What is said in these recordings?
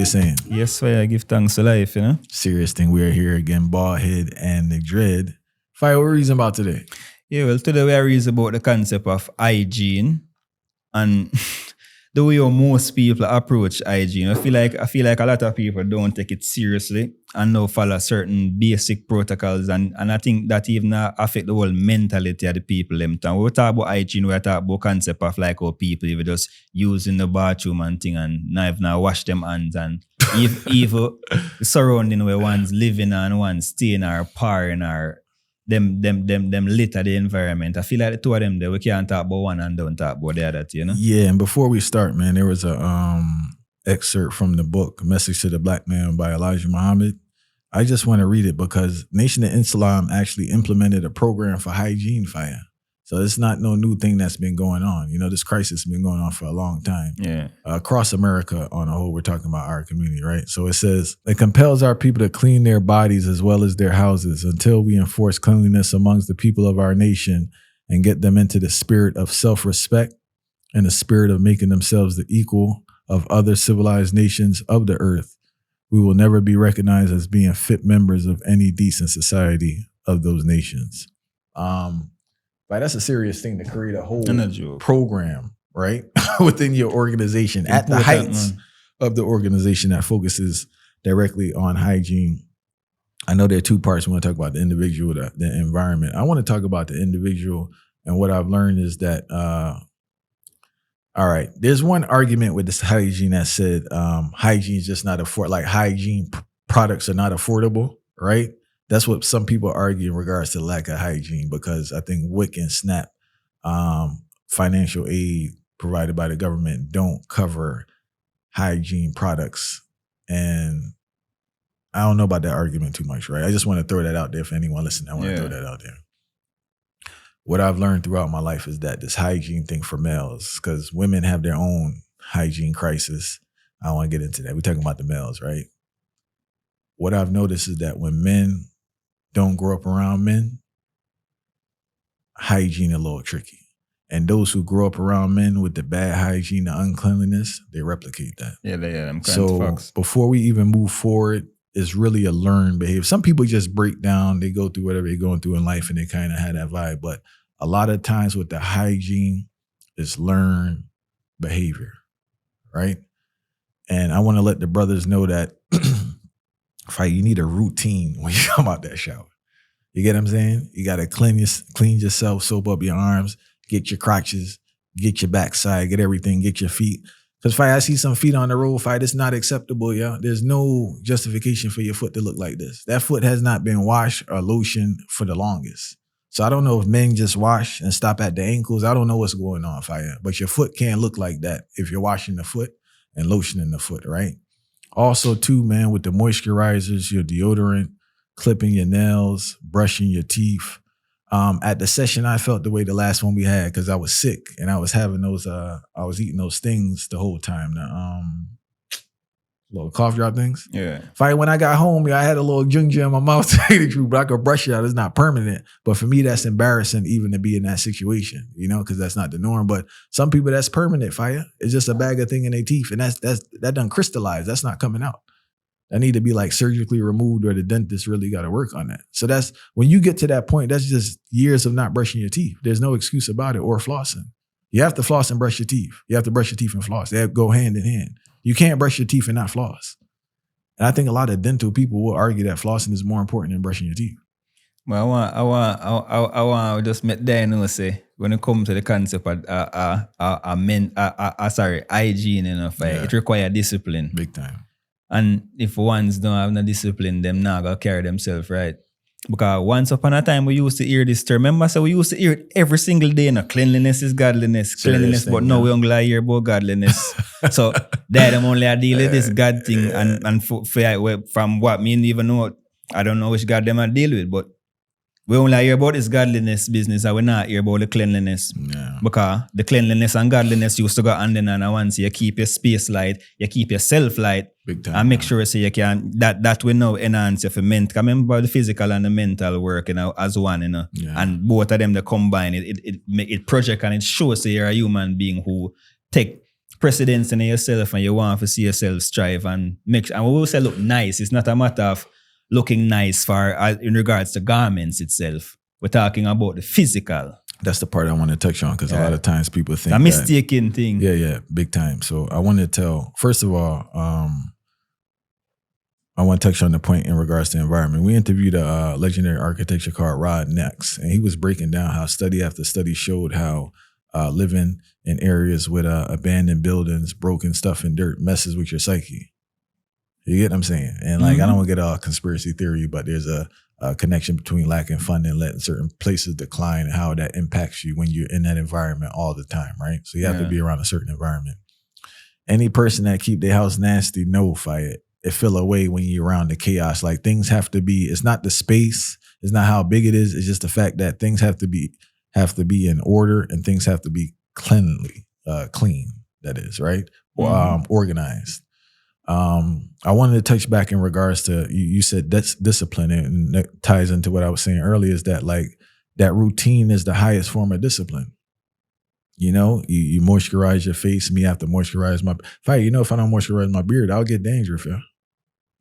saying? Yes, Fire, give thanks to life, you know. Serious thing. We are here again, Baldhead and the Dread. Fire, what are we reason about today? Yeah, well, today we are reason about the concept of hygiene and the way how most people approach hygiene. I feel like a lot of people don't take it seriously and now follow certain basic protocols, and I think that even affect the whole mentality of the people. When we talk about hygiene, we talk about concept of like how people even just using the bathroom and thing and now wash them hands, and even the surrounding where one's living and one's staying or parring or them litter the environment. I feel like the two of them there, we can't talk about one and don't talk about the other, you know? Yeah, and before we start, man, there was a excerpt from the book, Message to the Black Man by Elijah Muhammad. I just want to read it because Nation of Islam actually implemented a program for hygiene, Fire. So it's not no new thing that's been going on. You know, this crisis has been going on for a long time. Yeah. Across America on a whole, we're talking about our community, right? So it says, it compels our people to clean their bodies as well as their houses until we enforce cleanliness amongst the people of our nation and get them into the spirit of self-respect and the spirit of making themselves the equal of other civilized nations of the earth. We will never be recognized as being fit members of any decent society of those nations. Like that's a serious thing to create a whole program, right? Within your organization at the heights of the organization that focuses directly on hygiene. I know there are two parts. We want to talk about the individual, the environment. I want to talk about the individual, and what I've learned is that, all right, there's one argument with this hygiene that said hygiene is just not like hygiene products are not affordable, right? That's what some people argue in regards to lack of hygiene, because I think WIC and SNAP, financial aid provided by the government, don't cover hygiene products. And I don't know about that argument too much, right? I just want to throw that out there for anyone listening. I want to throw that out there. What I've learned throughout my life is that this hygiene thing for males, because women have their own hygiene crisis. I don't want to get into that. We're talking about the males, right? What I've noticed is that when men don't grow up around men, hygiene a little tricky. And those who grow up around men with the bad hygiene, the uncleanliness, they replicate that. Yeah, they are. Them kind so of fucks. Before we even move forward, it's really a learned behavior. Some people just break down, they go through whatever they're going through in life and they kind of have that vibe. But a lot of times with the hygiene, it's learned behavior, right? And I want to let the brothers know that you need a routine when you come out that shower. You get what I'm saying? You got to clean yourself, soap up your arms, get your crotches, get your backside, get everything, get your feet. Because I see some feet on the road, it's not acceptable, yeah. There's no justification for your foot to look like this. That foot has not been washed or lotioned for the longest. So I don't know if men just wash and stop at the ankles. I don't know what's going on, but your foot can't look like that if you're washing the foot and lotioning the foot, right? Also, too, man, with the moisturizers, your deodorant, clipping your nails, brushing your teeth. At the session, I felt the way the last one we had because I was sick and I was having those, I was eating those things the whole time. The little cough drop things. Yeah. When I got home, I had a little ginger in my mouth to tell you the truth, but I could brush it out. It's not permanent. But for me, that's embarrassing even to be in that situation, because that's not the norm. But some people, that's permanent, It's just a bag of thing in their teeth. And that done crystallized. That's not coming out. That need to be like surgically removed, or the dentist really got to work on that. So that's, when you get to that point, that's just years of not brushing your teeth. There's no excuse about it, or flossing. You have to floss and brush your teeth. You have to brush your teeth and floss. They go hand in hand. You can't brush your teeth and not floss. And I think a lot of dental people will argue that flossing is more important than brushing your teeth. Well, I want to just make Dino say, when it comes to the concept of hygiene, it requires discipline. Big time. And if ones don't have no discipline, them not gonna carry themselves right. Because once upon a time we used to hear this term. Remember, so we used to hear it every single day. Cleanliness is godliness, cleanliness. But now we only hear about godliness. So that I'm only deal with this God thing, and from what me even know, I don't know which God them I deal with, but we only hear about this godliness business, and we not hear about the cleanliness. Yeah. Because the cleanliness and godliness used to go hand in hand. And once you keep your space light, you keep yourself light, big time, and make sure so you can that will now enhance your mental. Remember the physical and the mental work, as one, and both of them they combine it project and it shows that you're a human being who take precedence in yourself and you want to see yourself strive and make, and we will say look nice. It's not a matter of looking nice for in regards to garments itself. We're talking about the physical. That's the part I want to touch on because a lot of times people think a mistaken thing. Yeah, big time. So I want to tell, first of all, I want to touch on the point in regards to environment. We interviewed a legendary architecture called Rod Nex, and he was breaking down how study after study showed how living in areas with abandoned buildings, broken stuff, and dirt messes with your psyche. You get what I'm saying? And like, I don't want to get all conspiracy theory, but there's a connection between lacking funding and letting certain places decline and how that impacts you when you're in that environment all the time, right? So you have to be around a certain environment. Any person that keep their house nasty, it feel away when you're around the chaos. Like things have to be, it's not the space, it's not how big it is, it's just the fact that things have to be in order and things have to be clean, that is, right? Organized. I wanted to touch back in regards to, you said that's discipline, and that ties into what I was saying earlier, is that like that routine is the highest form of discipline. You know, you moisturize your face. Me, I have to moisturize if I don't moisturize my beard, I'll get dangerous. Yeah.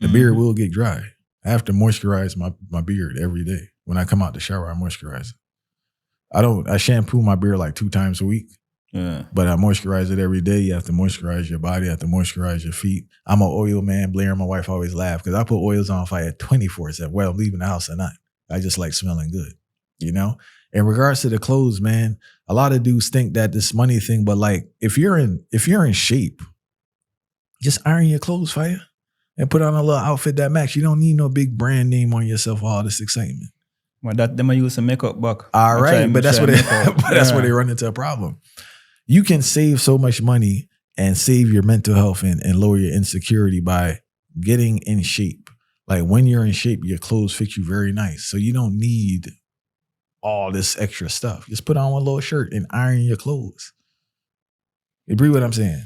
The beard will get dry. I have to moisturize my beard every day. When I come out the shower, I moisturize it. I shampoo my beard like 2 times a week. Yeah. But I moisturize it every day. You have to moisturize your body. You have to moisturize your feet. I'm an oil man. Blair and my wife always laugh because I put oils on fire 24/7. Well, I'm leaving the house or not. I just like smelling good, you know? In regards to the clothes, man, a lot of dudes think that this money thing, but like if you're in shape, just iron your clothes, fire, and put on a little outfit that match. You don't need no big brand name on yourself, all this excitement. Well, that them use some makeup back. All right, but that's where they run into a problem. You can save so much money and save your mental health and lower your insecurity by getting in shape. Like when you're in shape, your clothes fit you very nice. So you don't need all this extra stuff. Just put on one little shirt and iron your clothes. You agree what I'm saying?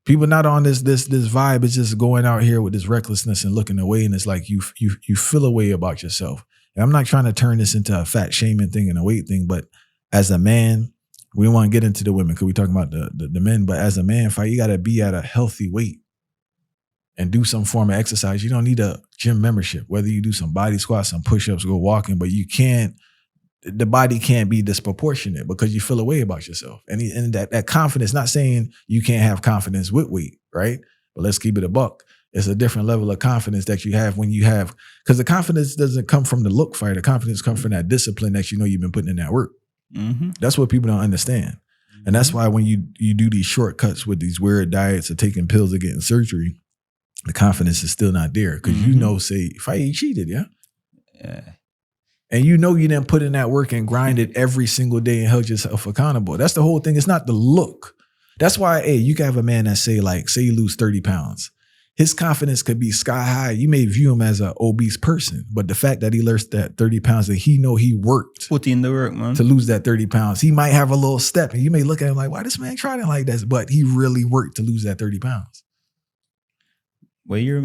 People not on this vibe. It's just going out here with this recklessness and looking away. And it's like you feel a way about yourself. And I'm not trying to turn this into a fat shaming thing and a weight thing, but as a man, we don't want to get into the women because we're talking about the men, but as a man, you got to be at a healthy weight and do some form of exercise. You don't need a gym membership, whether you do some body squats, some push-ups, go walking, but the body can't be disproportionate because you feel a way about yourself. And that confidence, not saying you can't have confidence with weight, right? But let's keep it a buck. It's a different level of confidence that you have when you have, because the confidence doesn't come from the look fire. The confidence comes from that discipline that you know you've been putting in that work. Mm-hmm. That's what people don't understand. And that's why when you do these shortcuts with these weird diets or taking pills or getting surgery, the confidence is still not there. Because you know, say, if I eat cheated, yeah. And you know you didn't put in that work and grind it every single day and held yourself accountable. That's the whole thing. It's not the look. That's why, you can have a man that say you lose 30 pounds. His confidence could be sky high. You may view him as an obese person, but the fact that he lost that 30 pounds, that he know he worked. Put in the work, man. To lose that 30 pounds. He might have a little step and you may look at him like, why this man tried it like that? But he really worked to lose that 30 pounds. Well, you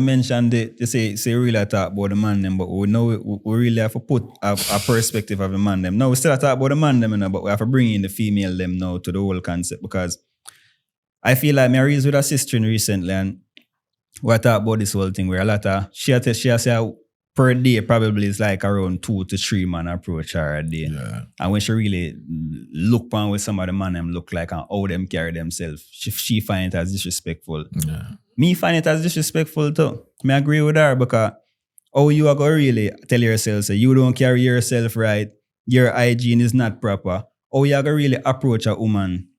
mentioned it, you say really talk about the man them, but we know we really have to put a perspective of the man them. Now we still talk about the man them, but we have to bring in the female them now to the whole concept because I feel like I was with a sister recently and we talk about this whole thing where a lot of, she say per day probably is like around 2 to 3 man approach her a day. Yeah. And when she really look on with some of the man them look like and how them carry themselves, she find it as disrespectful. Yeah. Me find it as disrespectful too. I agree with her because how you are going to really tell yourself, say you don't carry yourself right, your hygiene is not proper, how you are going to really approach a woman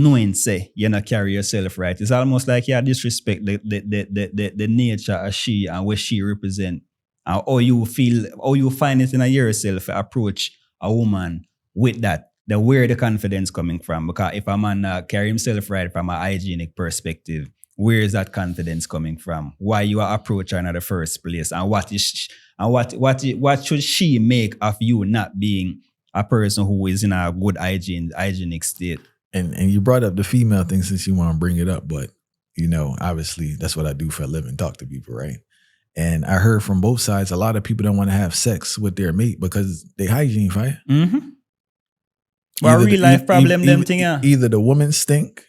knowing say you not carry yourself right. It's almost like you disrespect the nature of she and what she represent and how you find it in yourself to approach a woman with that. Then where the confidence coming from? Because if a man carry himself right from a hygienic perspective, where is that confidence coming from? Why you approach her in the first place? And what should she make of you not being a person who is in a good hygienic state? And you brought up the female thing since you want to bring it up, but obviously that's what I do for a living, talk to people, right? And I heard from both sides, a lot of people don't want to have sex with their mate because they hygiene, right? Mm-hmm. But real life problem, them thing, yeah. Either the woman stink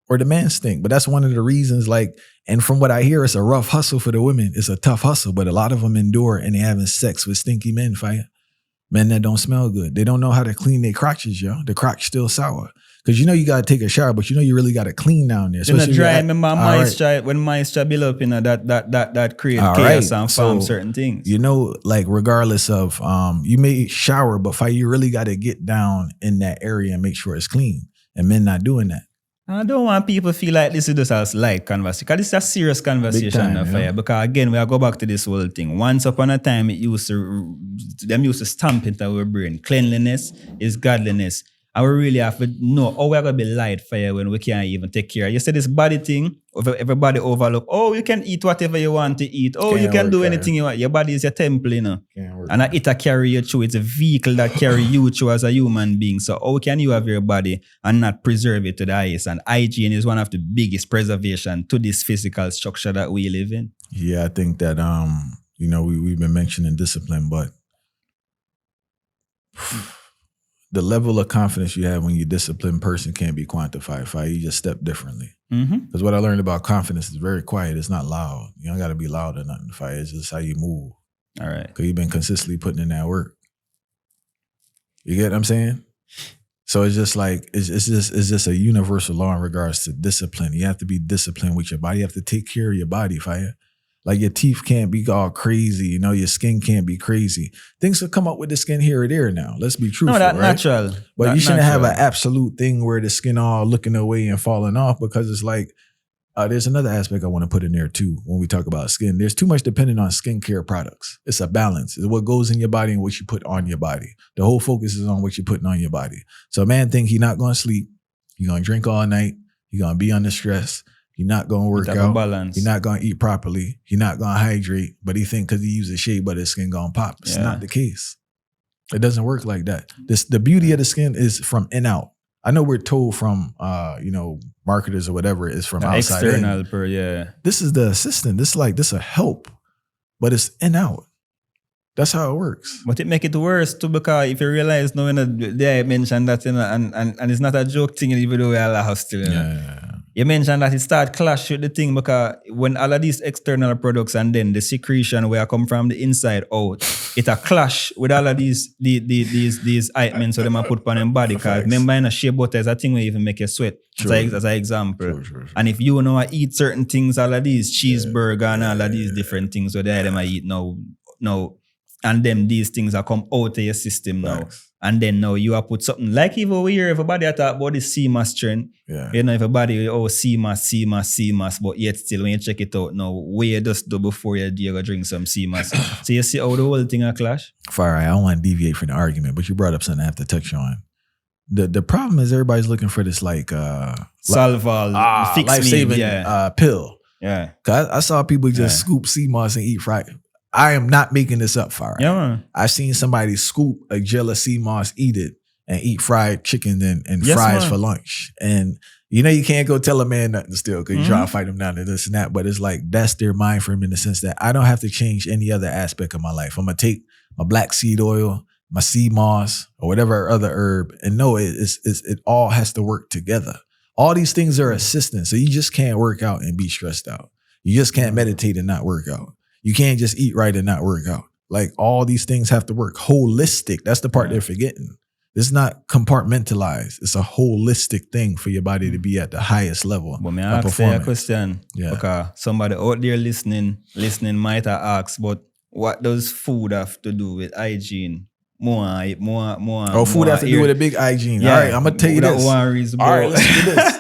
or the man stink. But that's one of the reasons, like, and from what I hear, it's a rough hustle for the women. It's a tough hustle, but a lot of them endure and they having sex with stinky men, fire. Men that don't smell good. They don't know how to clean their crotches, yo. The crotch still sour. Because you know you got to take a shower, but you know you really got to clean down there. So it's dry, remember moisture, when moisture build up, you know, that create chaos and form certain things. You know, like regardless of, you may shower, but fire, you really got to get down in that area and make sure it's clean. And men not doing that. I don't want people to feel like this is just a light conversation. Because this is a serious conversation time, fire. Because again, we go back to this whole thing. Once upon a time, them used to stamp into our brain. Cleanliness is godliness. And we really have to know how we're going to be light fire when we can't even take care. You said this body thing, everybody overlook. Oh, you can eat whatever you want to eat. Oh, you can do anything you want. Your body is your temple, you know. And it carry you through. It's a vehicle that carry you through as a human being. So how can you have your body and not preserve it to the highest? And hygiene is one of the biggest preservation to this physical structure that we live in. Yeah, I think that, you know, we've been mentioning discipline, but the level of confidence you have when you're a disciplined person can't be quantified. You just step differently. Because what I learned about confidence is very quiet. It's not loud. You don't got to be loud or nothing. It's just how you move. All right. Because you've been consistently putting in that work. You get what I'm saying? So it's just like, it's just a universal law in regards to discipline. You have to be disciplined with your body. You have to take care of your body, fire. Like your teeth can't be all crazy, you know, your skin can't be crazy. Things will come up with the skin here or there now. Let's be truthful, no, that's right? Natural. But That's you shouldn't natural. have an absolute thing where the skin all looking away and falling off, because it's like, there's another aspect I want to put in there too when we talk about skin. There's too much dependent on skincare products. It's a balance. It's what goes in your body and what you put on your body. The whole focus is on what you're putting on your body. So a man think he's not going to sleep. He's going to drink all night. He's going to be under stress. You're not going to work out. You're not going to eat properly. You're not going to hydrate. But he think because he uses shea butter, his skin going to pop. It's not the case. It doesn't work like that. The beauty of the skin is from in out. I know we're told from, you know, marketers or whatever, is from outside external in. This is the assistant. This is a help, but it's in out. That's how it works. But it make it worse too, because if you realize, no, they mentioned that, you know, and it's not a joke thing, even though we all have still, you know. You mentioned that it start clash with the thing, because when all of these external products and then the secretion where I come from the inside out, it a clash with all of these ointments so them a put on them body. Because remember, in a shea butter is a thing where even make you sweat. As an example. Sure. And if you know I eat certain things, all of these cheeseburger and all of these different things, so they them I eat now, and then these things are come out of your system now. And then now you are put something like even over here, everybody talk about the CMAS trend. You know, everybody, CMAS, but yet still when you check it out now, what you just do before you go drink some CMAS. So you see how the whole thing a clash? Fire, I don't want to deviate from the argument, but you brought up something I have to touch on. The problem is everybody's looking for this like Solval, fix life-saving pill. Yeah. Cause I saw people just scoop CMOS and eat fried. I am not making this up, Fire. Yeah, man. I've seen somebody scoop a gel of CMOS, eat it, and eat fried chicken and fries for lunch. And you know you can't go tell a man nothing still because you try to fight him down to this and that. But it's like that's their mind frame in the sense that I don't have to change any other aspect of my life. I'm gonna take my black seed oil, my sea moss, or whatever other herb, and no, it all has to work together. All these things are assistants, so you just can't work out and be stressed out. You just can't meditate and not work out. You can't just eat right and not work out. Like all these things have to work holistic. That's the part they're forgetting. It's not compartmentalized. It's a holistic thing for your body to be at the highest level. But may I ask you a question? Yeah. Because somebody out there listening might have asked, but what does food have to do with hygiene? More. Oh, food have to do with a big hygiene. Yeah. All right, I'm gonna tell you this. All right, let's do this.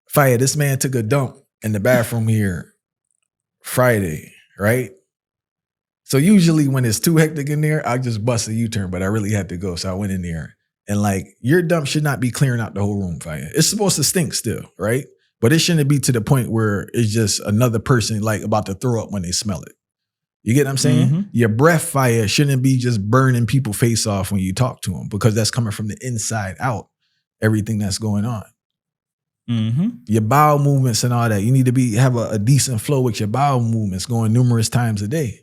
Fire, this man took a dump in the bathroom here Friday, right? So usually when it's too hectic in there, I just bust a U-turn, but I really had to go. So I went in there. And like, your dump should not be clearing out the whole room, Fire. It's supposed to stink still, right? But it shouldn't be to the point where it's just another person like about to throw up when they smell it. You get what I'm saying? Mm-hmm. Your breath, Fire, shouldn't be just burning people's face off when you talk to them, because that's coming from the inside out, everything that's going on. Mm-hmm. Your bowel movements and all that. You need to have a decent flow with your bowel movements going numerous times a day.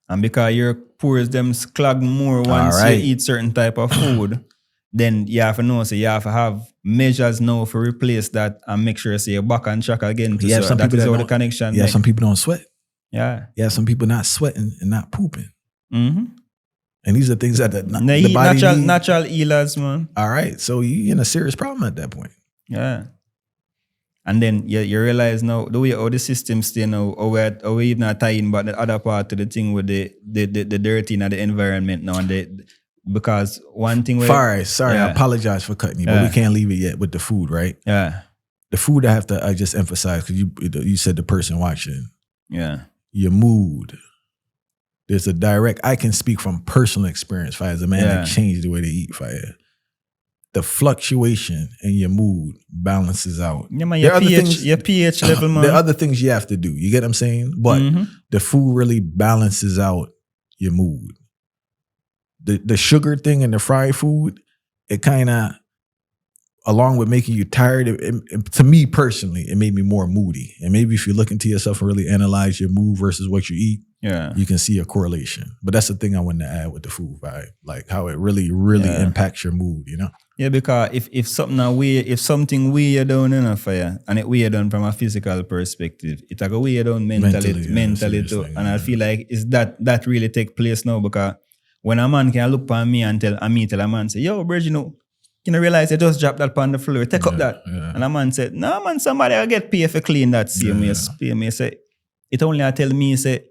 And because your pores them clog more once you eat certain type of food, then you have to know, so you have to have measures now for replace that and make sure, say, you're back on track again. To Yeah, some that people is that how the don't- connection Yeah, make. some people don't sweat. Yeah. Yeah, some people not sweating and not pooping. Mm-hmm. And these are things that the body Natural, need. natural healers, man. All right, so you're in a serious problem at that point. Yeah. And then you realize now the way how the system stay now, or we even not tying but the other part to the thing with the dirty in the environment now, and because one thing where Sorry, I apologize for cutting you, but we can't leave it yet with the food, right? Yeah. The food I just emphasize because you said the person watching. Yeah. Your mood. There's a direct, I can speak from personal experience, Fire, as a man that changed the way they eat, Fire. The fluctuation in your mood balances out. Yeah, man, your pH level, man. There are other things you have to do. You get what I'm saying? But the food really balances out your mood. The sugar thing and the fried food, it kind of, along with making you tired, to me personally, it made me more moody. And maybe if you look into yourself and really analyze your mood versus what you eat, you can see a correlation. But that's the thing I wanted to add with the food vibe, like how it really, really impacts your mood, you know? Yeah, because if something weird down in a fire, and it weird down from a physical perspective, it go weird down mentally too. And I feel like is that really take place now, because when a man can look upon me and tell a man, say, yo, bro, you realize you just dropped that upon the floor, take up that. Yeah. And a man said, no, man, somebody will get paid for clean that same way. Pay me, say, it only I tell me, say,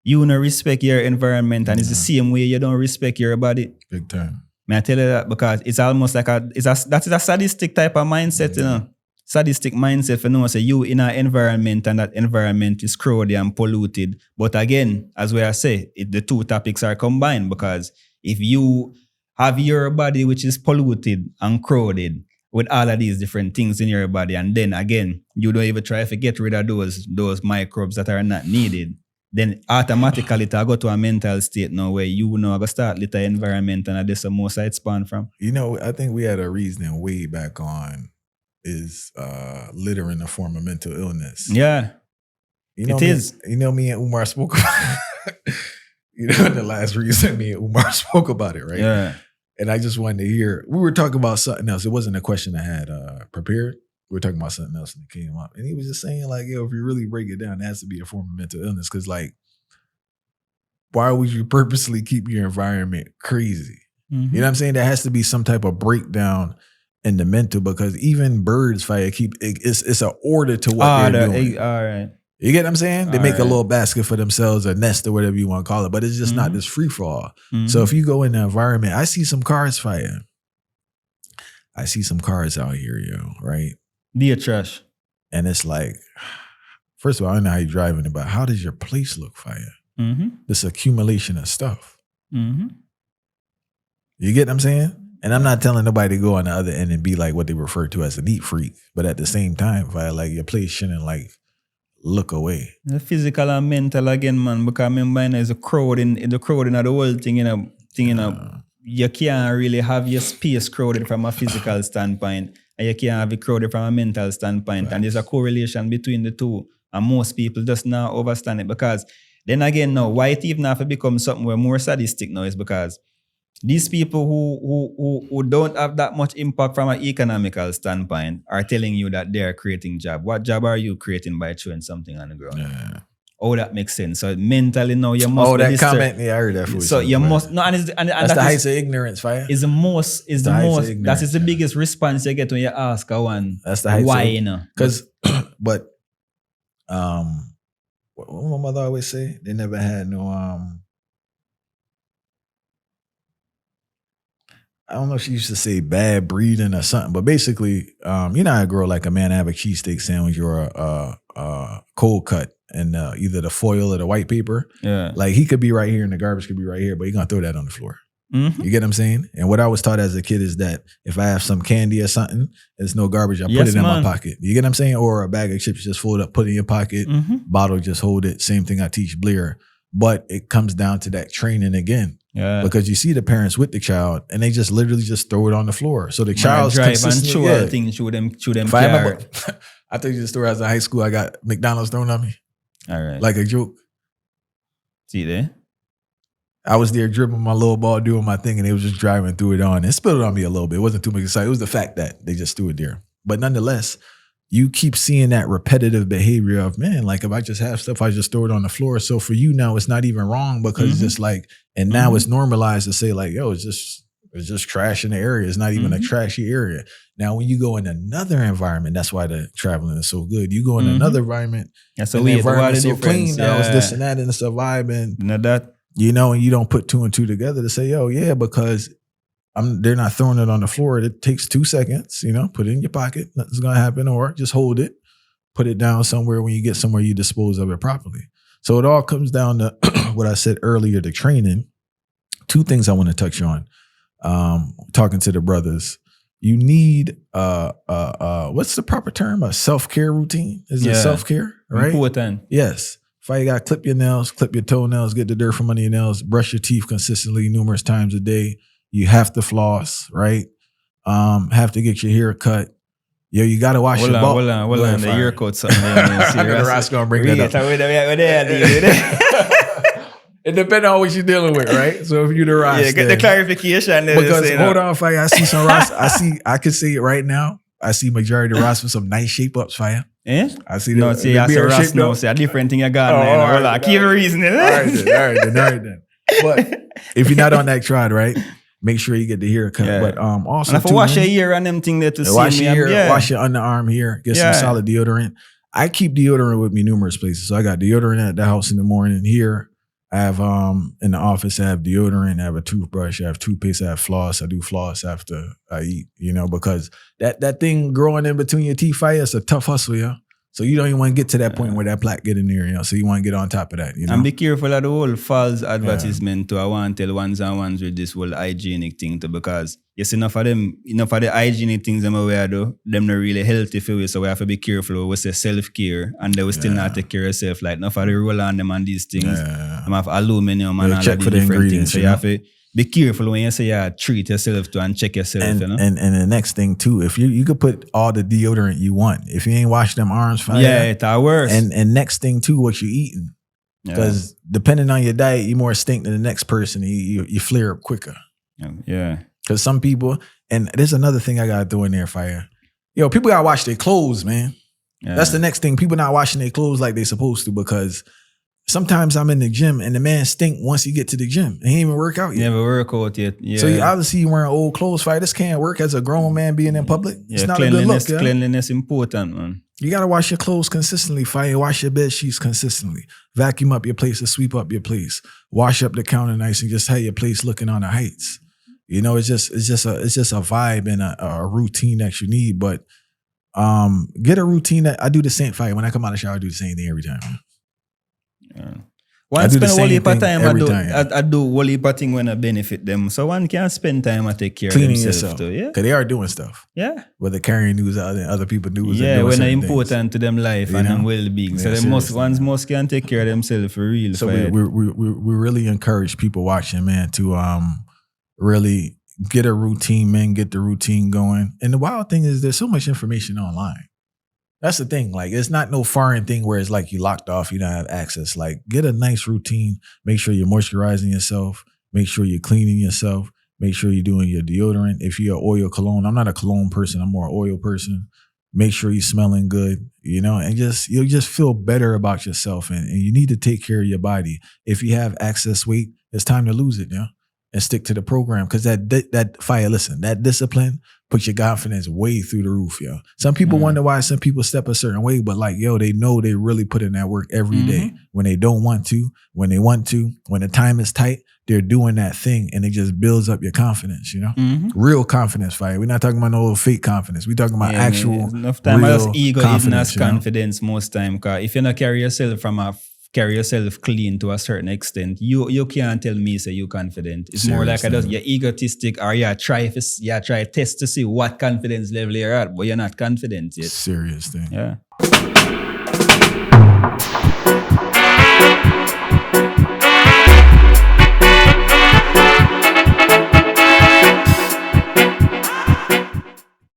you don't respect your environment, and it's the same way you don't respect your body. Big time. May I tell you that? Because it's almost like that is a sadistic type of mindset, you know. Sadistic mindset for no say you in an environment and that environment is crowded and polluted. But again, as we say, the two topics are combined, because if you have your body which is polluted and crowded with all of these different things in your body, and then again, you don't even try to get rid of those microbes that are not needed, then automatically it go to a mental state now where you know I go start little environment and that's the most I spawn from. You know, I think we had a reasoning way back on is litter in the form of mental illness. Yeah. It is. You know, me and Umar spoke about it. You know, the last reason me and Umar spoke about it, right? Yeah. And I just wanted to hear, we were talking about something else. It wasn't a question I had prepared. We were talking about something else and it came up. And he was just saying, like, yo, if you really break it down, it has to be a form of mental illness. Because, like, why would you purposely keep your environment crazy? Mm-hmm. You know what I'm saying? There has to be some type of breakdown in the mental, because even birds, it's an order to what they're doing. All right. You get what I'm saying? They make a little basket for themselves, a nest or whatever you want to call it, but it's just not this free for all. Mm-hmm. So if you go in the environment, I see some cars fire. I see some cars out here, yo, right? Be a trash. And it's like, first of all, I don't know how you're driving it, but how does your place look fire? Mm-hmm. This accumulation of stuff. Mm-hmm. You get what I'm saying? And I'm not telling nobody to go on the other end and be like what they refer to as a neat freak, but at the same time, fire, like your place shouldn't like look away. The physical and mental again, man, because remember there's a crowd in the whole thing, you can't really have your space crowded from a physical standpoint, and you can't have it crowded from a mental standpoint. Right. And there's a correlation between the two. And most people just now understand it, because then again now, why it even have to become something where more sadistic now is because these people who don't have that much impact from an economical standpoint are telling you that they're creating job. What job are you creating by throwing something on the ground? Yeah. Oh, that makes sense. So mentally now you must. Oh, that comment, yeah, I heard that. So you must no, and that's the heights of ignorance, fire. Is the most. That is the biggest response you get when you ask a one. That's the heights. Why, you know? Because, but, what my mother always say, they never had no I don't know if she used to say bad breeding or something, but basically, you know how a girl like a man have a cheesesteak sandwich or a cold cut and either the foil or the white paper. Yeah. Like he could be right here and the garbage could be right here, but he's gonna throw that on the floor. Mm-hmm. You get what I'm saying? And what I was taught as a kid is that if I have some candy or something, there's no garbage, I put it in my pocket. You get what I'm saying? Or a bag of chips, just fold up, put it in your pocket, bottle, just hold it. Same thing I teach Blair. But it comes down to that training again. Yeah. Because you see the parents with the child and they just literally just throw it on the floor. So the child's drive and show things, show them I think the story as in high school, I got McDonald's thrown on me. All right. Like a joke. See there? I was there dribbling my little ball, doing my thing, and they was just driving through it on. It spilled on me a little bit. It wasn't too much excitement. It was the fact that they just threw it there. But nonetheless, you keep seeing that repetitive behavior of, man, like if I just have stuff, I just throw it on the floor. So for you now, it's not even wrong because it's just like, and now it's normalized to say like, yo, it's just trash in the area. It's not even a trashy area. Now, when you go in another environment, that's why the traveling is so good. You go in another environment, that's and the environment's so clean now, it's this and that, and it's a vibe, and you know, and you don't put two and two together to say, yo, yeah, because they're not throwing it on the floor. It takes 2 seconds, you know, put it in your pocket. Nothing's going to happen. Or just hold it, put it down somewhere. When you get somewhere, you dispose of it properly. So it all comes down to what I said earlier, the training. 2 things I want to touch on. Talking to the brothers, you need, what's the proper term? A self-care routine? Is it self-care? Right? Important. Yes. If you got to clip your nails, clip your toenails, get the dirt from under your nails, brush your teeth consistently numerous times a day. You have to floss, right? Have to get your hair cut. Yo, you got to wash your ball. Hold on. The hair cut something. The Ross going to bring that up. It depends on what you're dealing with, right? So if you're the Ross, get the clarification. Because hold on, Fire. I see some Ross. I can see it right now. I see majority of Ross with some nice shape ups, Fire. Eh? I see no, see, I see Ross now. See a different thing you got, man. Hold on, keep reasoning. All right then. But if you're not on that trot, right? Make sure you get the haircut. Yeah. But also, and if you wash your ear and them thing there to wash your ear, wash your underarm here, get some solid deodorant. I keep deodorant with me numerous places. So I got deodorant at the house in the morning. Here, I have in the office, I have deodorant, I have a toothbrush, I have toothpaste, I have floss. I do floss after I eat, you know, because that thing growing in between your teeth, Fire, it's a tough hustle, yeah. So you don't even want to get to that point where that plaque get in there, you know. So you want to get on top of that, you know. And be careful of the whole false advertisement too. I want to tell ones and ones with this whole hygienic thing too, because yes, enough of the hygienic things them aware though, them not really healthy for you. So we have to be careful. We say self-care and they will still not take care of yourself. Like enough of the roll on them and these things. Them have aluminum and all check of for the different ingredients, things. So you have to be careful when you say treat yourself to and check yourself, and, you know. And the next thing too, if you could put all the deodorant you want, if you ain't wash them arms, Fire. Yeah, it's worse. And next thing too, what you eating. Because depending on your diet, you more stink than the next person. You flare up quicker. Yeah. Because some people, and there's another thing I gotta throw in there, Fire. Yo, people gotta wash their clothes, man. Yeah. That's the next thing. People not washing their clothes like they supposed to, because sometimes I'm in the gym and the man stink once you get to the gym. He ain't even work out yet. Never work out yet. Yeah. So obviously you wearing old clothes, Fire. This can't work as a grown man being in public. It's not a good look. Yeah? Cleanliness important, man. You gotta wash your clothes consistently, Fire. Wash your bed sheets consistently. Vacuum up your place or sweep up your place. Wash up the counter nice and just have your place looking on the heights. You know, it's just a vibe and a routine that you need. But get a routine that I do the same, Fire. When I come out of the shower, I do the same thing every time. Yeah. One spend a whole heap of time. I do whole heap of thing when I benefit them. So one can spend time and take care cleaning of themselves yourself. Too, yeah. Because they are doing stuff. Yeah. Whether carrying news out and other people news. Yeah, when they're important to them life and them well-being. So they must can take care of themselves for real. So we really encourage people watching, man, to really get a routine, man, get the routine going. And the wild thing is there's so much information online. That's the thing. Like, it's not no foreign thing where it's like you locked off, you don't have access. Like, get a nice routine. Make sure you're moisturizing yourself. Make sure you're cleaning yourself. Make sure you're doing your deodorant. If you're oil cologne, I'm not a cologne person. I'm more an oil person. Make sure you're smelling good, you know, and you'll just feel better about yourself. And you need to take care of your body. If you have excess weight, it's time to lose it, you know, and stick to the program. Because that Fire, listen, that discipline puts your confidence way through the roof, yo. Some people wonder why some people step a certain way, but like, yo, they know they really put in that work every day. When they don't want to, when they want to, when the time is tight, they're doing that thing, and it just builds up your confidence, you know? Real confidence, Fire. We're not talking about no fake confidence. We're talking about actual enough time real as ego even as confidence know? Most time. Cause if you not carry yourself clean to a certain extent, you can't tell me say you confident. It's more like you're egotistic, or try test to see what confidence level you're at, but you're not confident yet. Serious thing. Yeah.